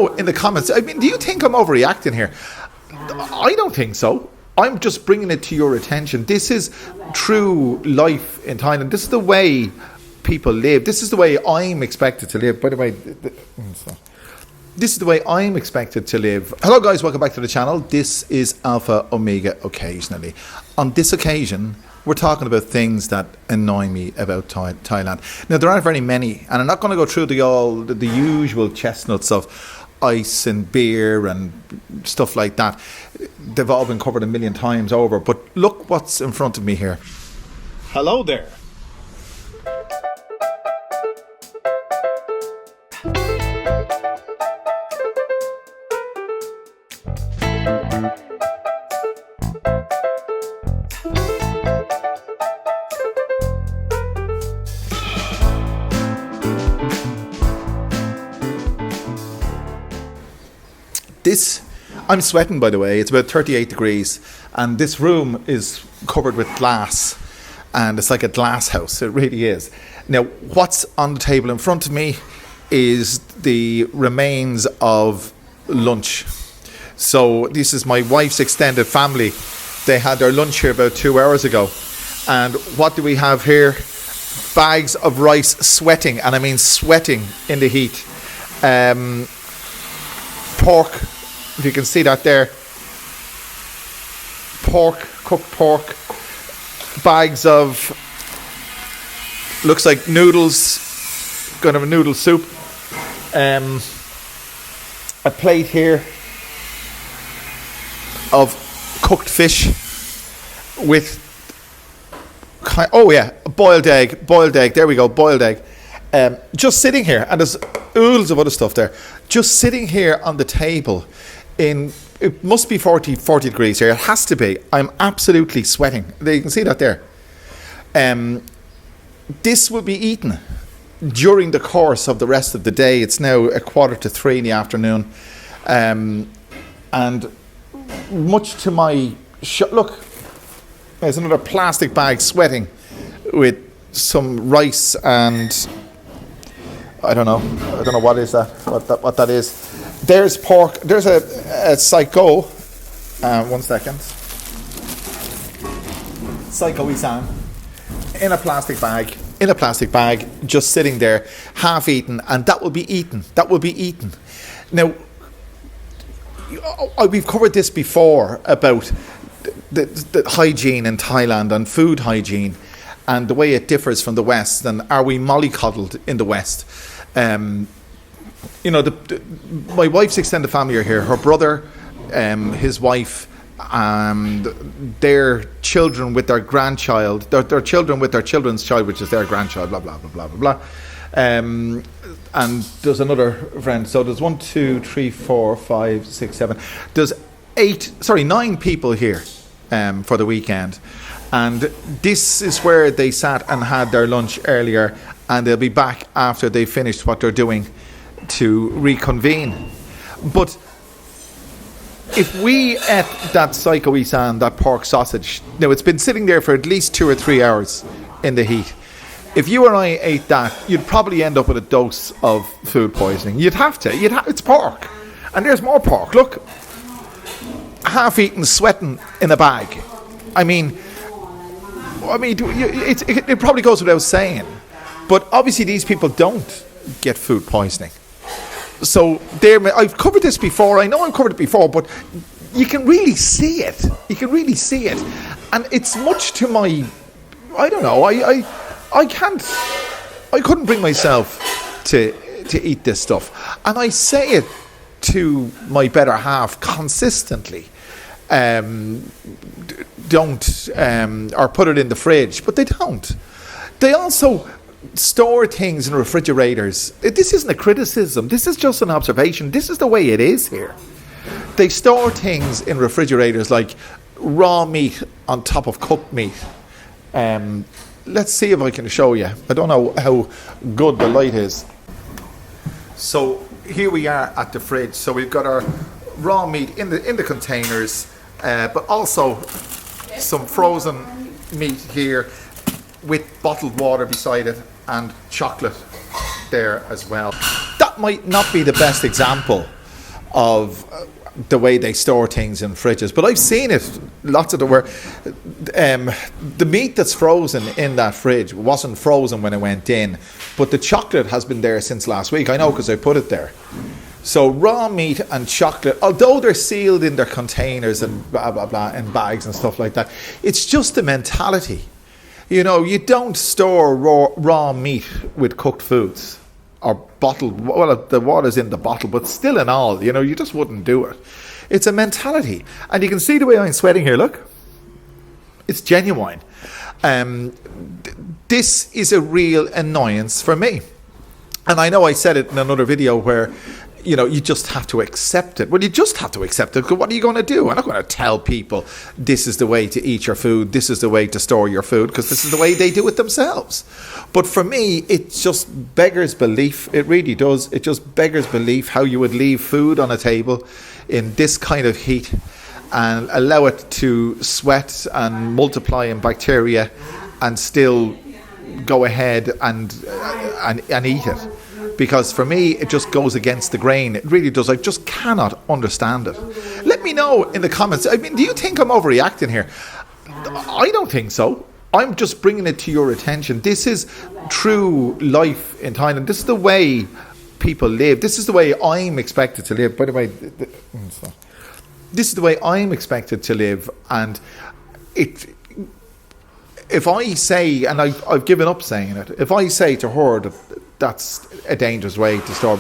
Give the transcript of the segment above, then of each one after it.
in the comments. I mean, do you think I'm overreacting here? I don't think so. I'm just bringing it to your attention. This is true life in Thailand. This is the way people live. This is the way I'm expected to live. By the way, this is the way I'm expected to live. Hello guys, welcome back to the channel. This is Alpha Omega Occasionally. On this occasion, we're talking about things that annoy me about Thailand. Now, there aren't very many, and I'm not going to go through the usual chestnuts of ice and beer and stuff like that. They've all been covered a million times over, but look what's in front of me here. Hello there. I'm sweating, by the way. It's about 38 degrees, and this room is covered with glass, and it's like a glass house. It really is. Now, what's on the table in front of me is the remains of lunch. So this is my wife's extended family. They had their lunch here about 2 hours ago, and what do we have here? Bags of rice sweating, and I mean sweating in the heat. Pork, if you can see that there. Pork, cooked pork. Bags of, looks like noodles. Going to have a noodle soup. A plate here of cooked fish with, oh yeah, boiled egg. There we go, boiled egg. Just sitting here, and there's oodles of other stuff there. Just sitting here on the table. It must be 40 degrees here. It has to be. I'm absolutely sweating. You can see that there. This will be eaten during the course of the rest of the day. It's now 2:45 in the afternoon. And much to my look, there's another plastic bag sweating with some rice and I don't know what is that, what that is. There's pork. There's a psycho. 1 second. Psycho isan in a plastic bag, just sitting there, half eaten, and that will be eaten. Now, we've covered this before about the hygiene in Thailand and food hygiene, and the way it differs from the West. And are we mollycoddled in the West? You know, my wife's extended family are here. Her brother, his wife, and their children with their grandchild, their children with their children's child, which is their grandchild, blah, blah, blah, blah, blah, blah. And there's another friend. So there's 1, 2, 3, 4, 5, 6, 7. There's 9 people here for the weekend. And this is where they sat and had their lunch earlier, and they'll be back after they finished what they're doing to reconvene. But if we ate that psycho isan, that pork sausage, now it's been sitting there for at least 2 or 3 hours in the heat. If you or I ate that, you'd probably end up with a dose of food poisoning. You'd have to. It's pork. And there's more pork. Look. Half eaten, sweating in a bag. I mean, it probably goes without saying. But obviously these people don't get food poisoning. So I've covered this before. I know I've covered it before, but you can really see it. And it's much to my, I don't know, I couldn't bring myself to eat this stuff. And I say it to my better half consistently. Don't, or put it in the fridge, but they don't. They also store things in refrigerators. This isn't a criticism. This is just an observation. This is the way it is here. They store things in refrigerators like raw meat on top of cooked meat. Let's see if I can show you. I don't know how good the light is. So here we are at the fridge. So we've got our raw meat in the containers, but also some frozen meat here with bottled water beside it and chocolate there as well. That might not be the best example of the way they store things in fridges, but I've seen it lots of the where the meat that's frozen in that fridge wasn't frozen when it went in, but the chocolate has been there since last week. I know because I put it there. So raw meat and chocolate, although they're sealed in their containers and blah blah blah and bags and stuff like that, it's just the mentality. You know, you don't store raw meat with cooked foods. Or bottled, well, the water's in the bottle, but still in all, you know, you just wouldn't do it. It's a mentality. And you can see the way I'm sweating here, look. It's genuine. This is a real annoyance for me. And I know I said it in another video where, you know, you just have to accept it. Well, you just have to accept it, because what are you going to do? I'm not going to tell people this is the way to eat your food, this is the way to store your food, because this is the way they do it themselves. But for me, it just beggars belief. It really does. It just beggars belief how you would leave food on a table in this kind of heat and allow it to sweat and multiply in bacteria and still go ahead and eat it. Because for me, it just goes against the grain. It really does. I just cannot understand it. Let me know in the comments. I mean, do you think I'm overreacting here? I don't think so. I'm just bringing it to your attention. This is true life in Thailand. This is the way people live. This is the way I'm expected to live. By the way, this is the way I'm expected to live. And if I say, and I've given up saying it, if I say to her that that's a dangerous way to store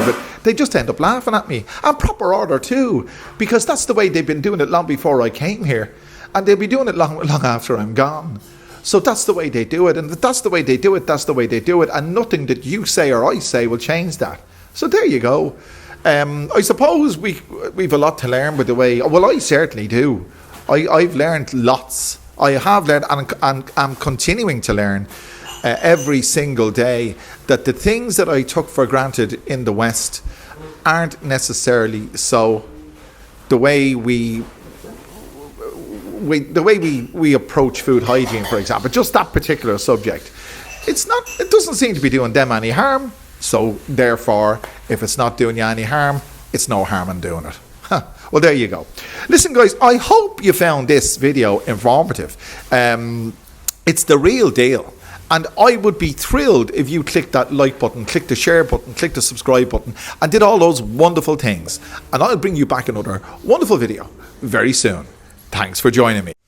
it, they just end up laughing at me. And proper order too, because that's the way they've been doing it long before I came here. And they'll be doing it long after I'm gone. So that's the way they do it. And that's the way they do it, that's the way they do it. And nothing that you say or I say will change that. So there you go. I suppose we've a lot to learn with the way, well, I certainly do. I've learned lots. I have learned and I'm continuing to learn every single day that the things that I took for granted in the West aren't necessarily so. The way we approach food hygiene, for example, just that particular subject, it doesn't seem to be doing them any harm. So therefore, if it's not doing you any harm, it's no harm in doing it. Well, there you go. Listen, guys, I hope you found this video informative. It's the real deal. And I would be thrilled if you clicked that like button, click the share button, click the subscribe button, and did all those wonderful things. And I'll bring you back another wonderful video very soon. Thanks for joining me.